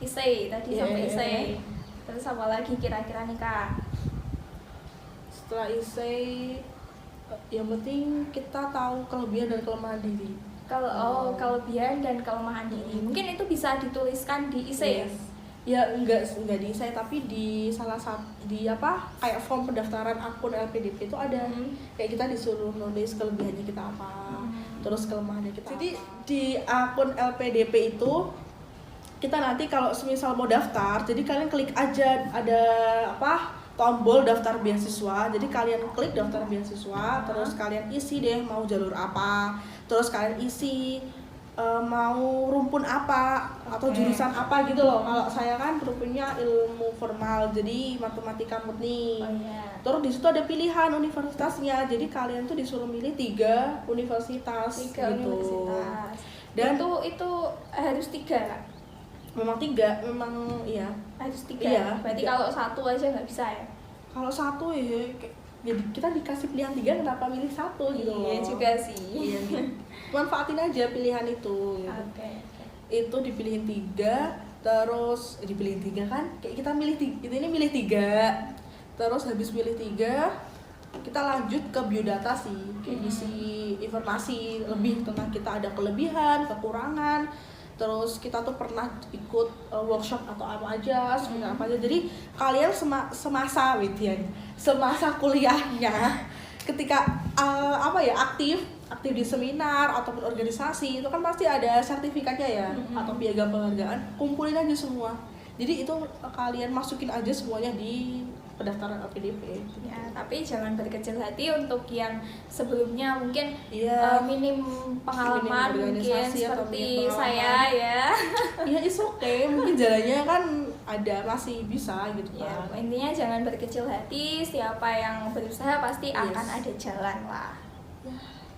ISE tadi sampai ISE. Terus apa lagi kira-kira nih Kak? Setelah ISE yang penting kita tahu kelebihan dan kelemahan diri. Kalau kelebihan dan kelemahan diri, mungkin itu bisa dituliskan di ISE ya? Ya enggak di ISE tapi di salah satu kayak form pendaftaran akun LPDP itu ada kayak kita disuruh nulis kelebihannya kita apa, terus kelemahannya kita. Jadi di akun LPDP itu kita nanti kalau semisal mau daftar, jadi kalian klik aja ada tombol daftar beasiswa. Jadi kalian klik daftar beasiswa, terus kalian isi deh mau jalur apa, terus kalian isi mau rumpun apa atau jurusan apa gitu loh. Kalau saya kan rumpunnya ilmu formal, jadi matematika murni. Terus di situ ada pilihan universitasnya, jadi kalian tuh disuruh milih 3 universitas gitu. Universitas. Dan itu harus 3 Kak? Memang 3, memang iya. Harus 3. Iya, berarti kalau 1 aja nggak bisa ya? Kalau 1 ya kita dikasih pilihan 3, kenapa milih 1 gitu loh. Iya juga sih. Iya, manfaatin aja pilihan itu gitu. Itu dipilihin 3, terus dipilihin 3 kan kayak kita milih ini milih 3, terus habis milih 3 kita lanjut ke biodata sih, kayak isi informasi lebih tentang kita, ada kelebihan, kekurangan, terus kita tuh pernah ikut workshop atau apa aja, seminar apa aja. Jadi kalian semasa kuliahnya ketika aktif di seminar ataupun organisasi itu kan pasti ada sertifikatnya ya, atau piagam penghargaan, kumpulin aja semua. Jadi itu kalian masukin aja semuanya di pendaftaran LPDP. Ya, tapi jangan berkecil hati untuk yang sebelumnya mungkin minim pengalaman, mungkin seperti saya ya. Ya it's okay, mungkin jalannya kan masih bisa gitu kan. Ya, intinya jangan berkecil hati, siapa yang berusaha pasti akan ada jalan lah.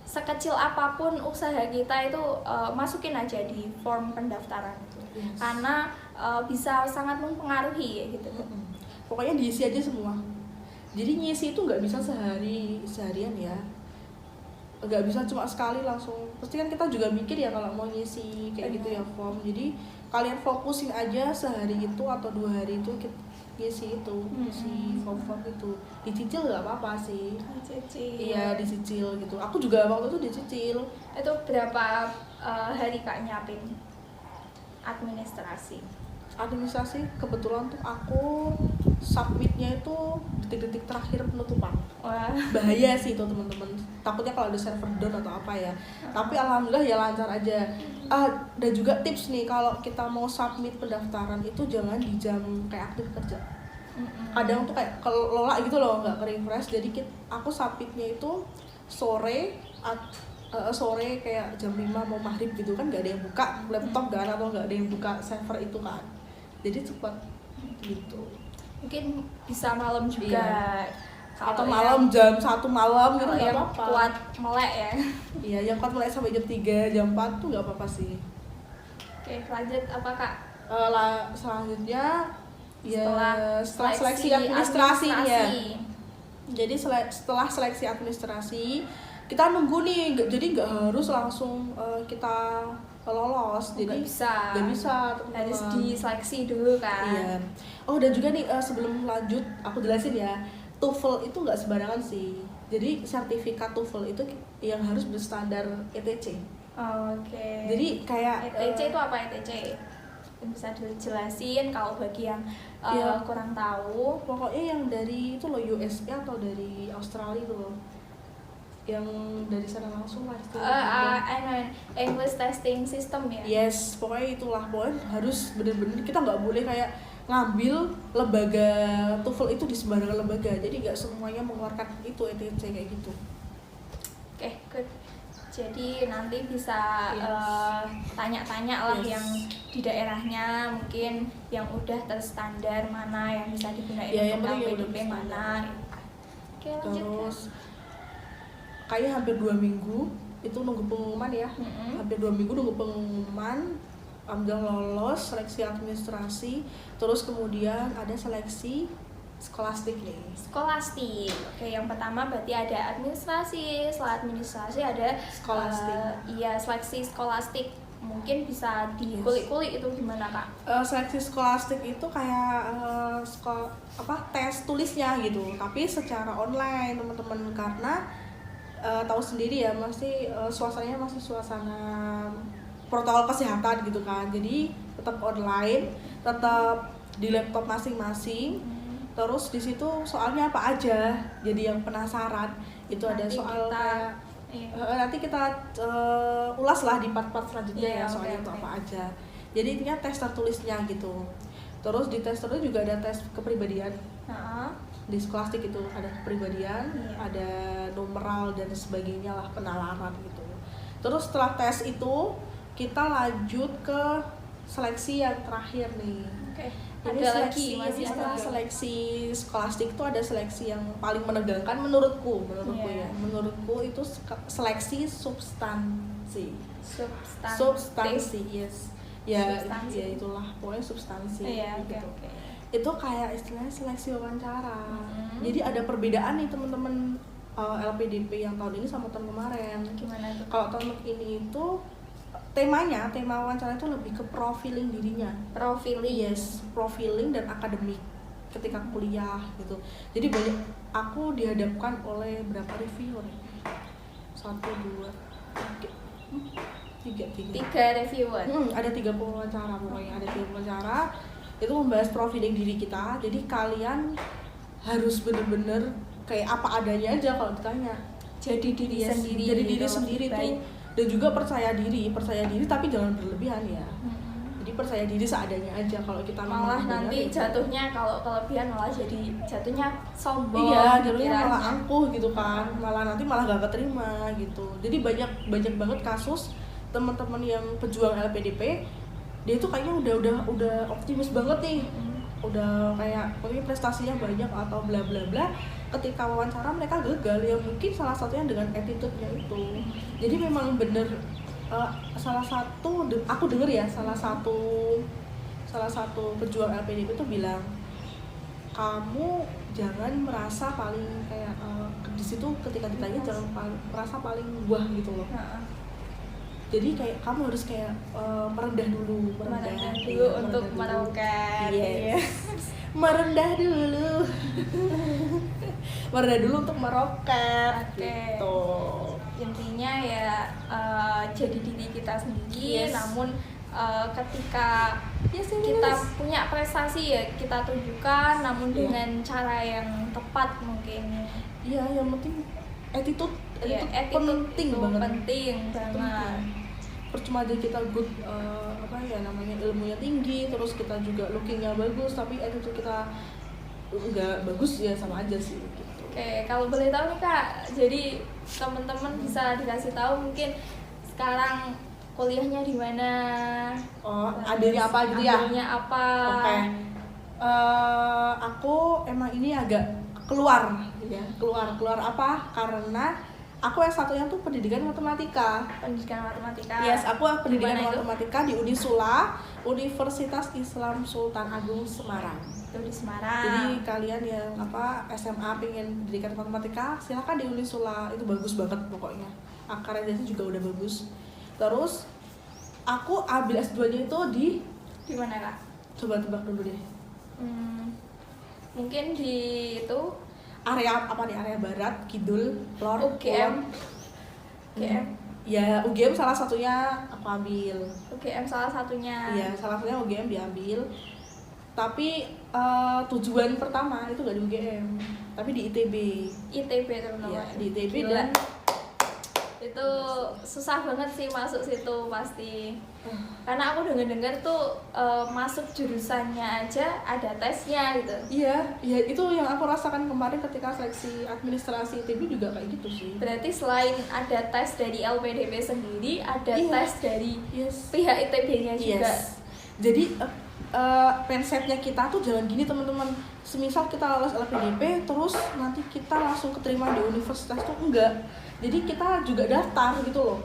Sekecil apapun usaha kita itu masukin aja di form pendaftaran itu. Karena bisa sangat mempengaruhi gitu. Pokoknya diisi aja semua. Jadi ngisi itu nggak bisa seharian ya, nggak bisa cuma sekali langsung. Pasti kan kita juga mikir ya kalau mau ngisi kayak gitu ya form. Jadi kalian fokusin aja sehari itu atau 2 hari itu ngisi form itu. Dicicil nggak apa-apa sih. Iya dicicil gitu. Aku juga waktu itu dicicil. Itu berapa hari Kak nyiapin administrasi? Kebetulan tuh aku submitnya itu detik-detik terakhir penutupan. Wah. Bahaya sih itu teman-teman, takutnya kalau ada server down atau apa ya. Tapi alhamdulillah ya lancar aja. Dan juga tips nih, kalau kita mau submit pendaftaran itu jangan di jam kayak aktif kerja. Kadang tuh kayak kelola gitu loh, nggak ke-refresh. Jadi aku submitnya itu sore kayak jam 5 mau maghrib gitu kan, nggak ada yang buka laptop kan, atau nggak ada yang buka server itu kan, jadi cepat gitu. Mungkin bisa malam juga. Atau malam jam 1 malam gitu nggak apa-apa. Kuat melek ya. Iya, yang kuat melek sampai jam 3, jam 4 tuh nggak apa-apa sih. Oke, lanjut apa Kak? Selanjutnya setelah seleksi administrasi ya. Jadi setelah seleksi administrasi kita nunggu nih, jadi nggak harus langsung kita lolos. Jadi nggak bisa harus diseleksi dulu kan. Iya. Dan juga nih sebelum lanjut aku jelasin ya, TOEFL itu nggak sembarangan sih. Jadi sertifikat TOEFL itu yang harus berstandar ETC. Oke. Jadi kayak ETC itu apa ETC? Bisa dijelasin kalau bagi yang kurang tahu. Pokoknya yang dari itu loh, USA atau dari Australia itu loh, yang dari sana langsung lah English testing system ya. Yes, pokoknya itulah. Pokoknya harus bener-bener, kita nggak boleh kayak ngambil lembaga TOEFL itu di sembarangan lembaga. Jadi nggak semuanya mengeluarkan itu ETC kayak gitu. Oke, good. Jadi nanti bisa tanya-tanya lah yang di daerahnya, mungkin yang udah terstandar mana yang bisa digunakan untuk LPDP mana. Oke, lanjut. Terus kayaknya hampir 2 minggu itu nunggu pengumuman ya. Hampir 2 minggu nunggu pengumuman. Alhamdulillah lolos seleksi administrasi. Terus kemudian ada seleksi skolastik nih. Skolastik. Oke, yang pertama berarti ada administrasi. Setelah administrasi ada skolastik. Iya, seleksi skolastik. mungkin bisa dikulik-kulik itu gimana Kak? Seleksi skolastik itu kayak tes tulisnya gitu, tapi secara online teman-teman, karena tahu sendiri ya, masih suasananya masih suasana protokol kesehatan gitu kan, jadi tetap online, tetap di laptop masing-masing. Terus di situ soalnya apa aja, jadi yang penasaran itu nanti ada soal kayak nanti kita ulas lah di part-part selanjutnya ya soalnya itu apa aja. Jadi intinya tes tertulisnya gitu. Terus di tes tertulis juga ada tes kepribadian. Di skolastik itu ada kepribadian, ada numeral dan sebagainya lah, penalaran gitu. Terus setelah tes itu kita lanjut ke seleksi yang terakhir nih. Ini ada seleksi, lagi, setelah seleksi skolastik itu ada seleksi yang paling menegangkan menurutku ya. Menurutku itu seleksi substansi, yes. Ya itulah pokoknya substansi gitu. Itu kayak istilahnya seleksi wawancara. Jadi ada perbedaan nih teman-teman LPDP yang tahun ini sama tahun kemarin. Gimana tuh? Kalau tahun ini itu tema wawancara itu lebih ke profiling dirinya. Profiling dan akademik ketika kuliah gitu. Jadi banyak, aku dihadapkan oleh berapa reviewer? 1, 2, 3 reviewer. Ada 3 wawancara pokoknya, ada 3 wawancara itu membahas profiling diri kita. Jadi kalian harus bener-bener kayak apa adanya aja kalau ditanya. Jadi diri sendiri. Jadi diri sendiri tuh. Dan juga percaya diri tapi jangan berlebihan ya. Jadi percaya diri seadanya aja. Kalau kita malah nanti jatuhnya kalau kelebihan malah jadi jatuhnya sombong. Iya, jatuhnya malah angkuh gitu kan. Malah gak keterima gitu. Jadi banyak banget kasus teman-teman yang pejuang LPDP, dia tuh kayaknya udah optimis banget nih. Udah kayak pokoknya prestasinya banyak atau bla bla bla, ketika wawancara mereka gagal ya, mungkin salah satunya dengan attitude-nya itu. Jadi memang bener salah satu aku denger ya, salah satu pejuang LPDP itu bilang, kamu jangan merasa paling kayak di situ ketika ditanya jangan merasa paling wah gitu loh. Jadi kayak kamu harus kayak merendah dulu untuk meroket. Merendah dulu untuk meroket. Gitu. Intinya ya jadi diri kita sendiri, namun ketika kita punya prestasi ya kita tunjukkan, namun dengan cara yang tepat mungkin. Iya, yang penting attitude penting banget. Percuma aja kita good ilmunya tinggi, terus kita juga lookingnya bagus, tapi attitude kita nggak bagus ya sama aja sih gitu. Kalau boleh tahu nih Kak, jadi teman-teman bisa dikasih tahu mungkin sekarang kuliahnya di mana? Adanya apa gitu ya? Adanya apa? Aku emang ini agak keluar apa? Karena aku yang satunya tuh pendidikan matematika. Yes, aku pendidikan matematika di Unisula, Universitas Islam Sultan Agung Semarang. Itu di Semarang. Jadi kalian yang SMA pengen pendidikan matematika, silakan di Unisula, itu bagus banget pokoknya. Akarnya juga udah bagus. Terus aku ambil S2-nya itu di mana Kak? Coba tebak dulu deh. Mungkin di itu area apa nih? Area barat, kidul, lor, UGM. Ya, UGM salah satunya aku ambil. UGM salah satunya. Iya, salah satunya UGM diambil. Tapi tujuan pertama itu gak di UGM, tapi di ITB. ITB teman-teman. Iya, di ITB. Gila. Dan itu susah banget sih masuk situ pasti. Karena aku dengar tuh masuk jurusannya aja ada tesnya gitu. Iya, itu yang aku rasakan kemarin ketika seleksi administrasi ITB juga kayak gitu sih. Berarti selain ada tes dari LPDP sendiri, ada tes dari pihak ITB-nya juga. Jadi konsepnya kita tuh jangan gini teman-teman. Semisal kita lolos LPDP terus nanti kita langsung keterima di universitas tuh enggak. Jadi kita juga daftar gitu loh.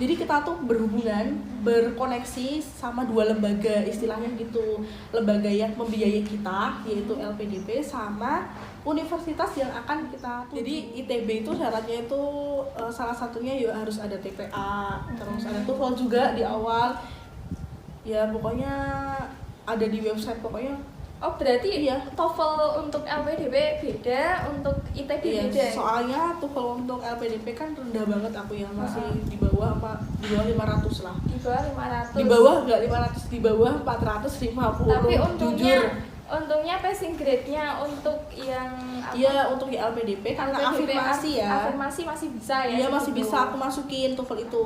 Jadi kita tuh berhubungan, berkoneksi sama dua lembaga istilahnya gitu. Lembaga yang membiayai kita yaitu LPDP sama universitas yang akan kita tuju. Jadi ITB itu syaratnya itu salah satunya ya harus ada TPA, terus ada TOEFL juga di awal. Ya pokoknya ada di website pokoknya. Oh berarti Iya. TOEFL untuk LPDP beda, untuk ITB Iya, beda. soalnya TOEFL untuk LPDP kan rendah banget aku ya, masih di bawah 500 lah. Di bawah 500. Di bawah enggak 500, di bawah 450. Tapi untungnya jujur. passing grade-nya untuk yang apa? Iya, untuk di LPDP karena LPDP, afirmasi ya. Afirmasi masih bisa ya. Iya, masih segitu. bisa aku masukin TOEFL itu.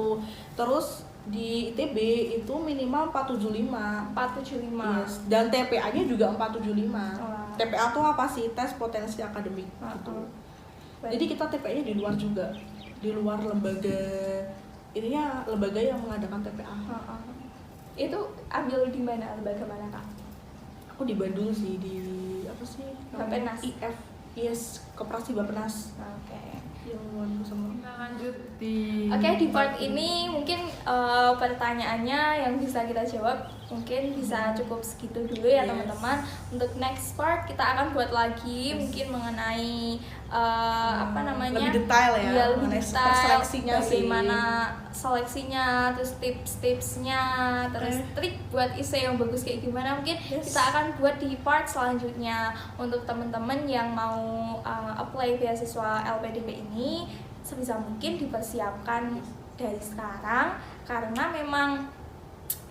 Terus di ITB itu minimal 475. 475. Yes. Dan TPA-nya juga 475. Wah. TPA tuh apa sih? Tes potensi akademik gitu. Jadi kita TPA-nya di luar juga. Di luar lembaga, ininya lembaga yang mengadakan TPA. Itu ambil di mana, lembaga mana Kak? Aku di Bandung sih, di apa sih? Bappenas. IF. Yes, Koperasi Bappenas. Oke. Yang Bandung sama. Kita lanjut di Oke, di part ini mungkin pertanyaannya yang bisa kita jawab mungkin bisa cukup segitu dulu ya Yes. teman-teman. Untuk next part kita akan buat lagi mungkin mengenai apa namanya, lebih detail ya, iya, lebih mengenai detail seleksinya sih. bagaimana seleksinya, terus tips-tipsnya, terus trik buat isi yang bagus kayak gimana, mungkin Yes. kita akan buat di part selanjutnya. Untuk teman-teman yang mau apply beasiswa LPDP ini sebisa mungkin dipersiapkan dari sekarang karena memang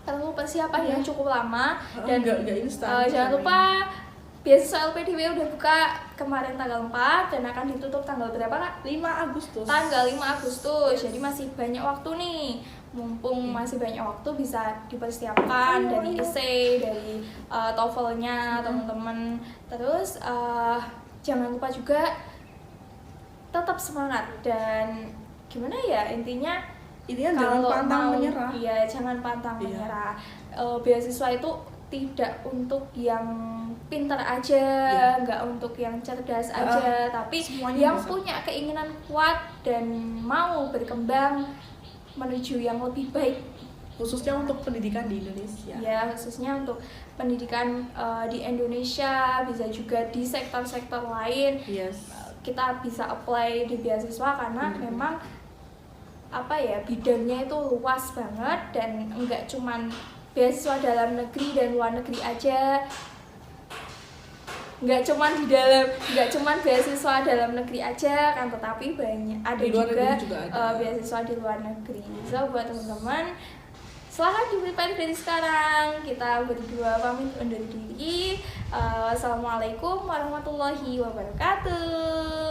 perlu persiapan yang cukup lama dan enggak instan. jangan lupa beasiswa LPDP udah buka kemarin tanggal 4 dan akan ditutup tanggal berapa Kak? 5 Agustus. Tanggal 5 Agustus. Jadi masih banyak waktu nih. Mumpung masih banyak waktu bisa dipersiapkan dari essay, dari TOEFL-nya teman-teman. Terus jangan lupa juga tetap semangat dan gimana ya, intinya Jangan pantang menyerah. Iya, jangan pantang menyerah. Beasiswa itu tidak untuk yang pintar aja, nggak untuk yang cerdas aja, tapi yang bisa. punya keinginan kuat dan mau berkembang menuju yang lebih baik. Khususnya untuk pendidikan di Indonesia. Ya, khususnya untuk pendidikan di Indonesia, bisa juga di sektor-sektor lain. Yes. Kita bisa apply di beasiswa karena memang apa ya, bidangnya itu luas banget dan enggak cuman beasiswa dalam negeri dan luar negeri aja, enggak cuman beasiswa dalam negeri aja kan, tetapi banyak ada Di luar juga, negeri juga ada. beasiswa di luar negeri. So buat teman-teman silahkan di-prepare dari sekarang. Kita berdua pamit undur diri. Wassalamualaikum warahmatullahi wabarakatuh.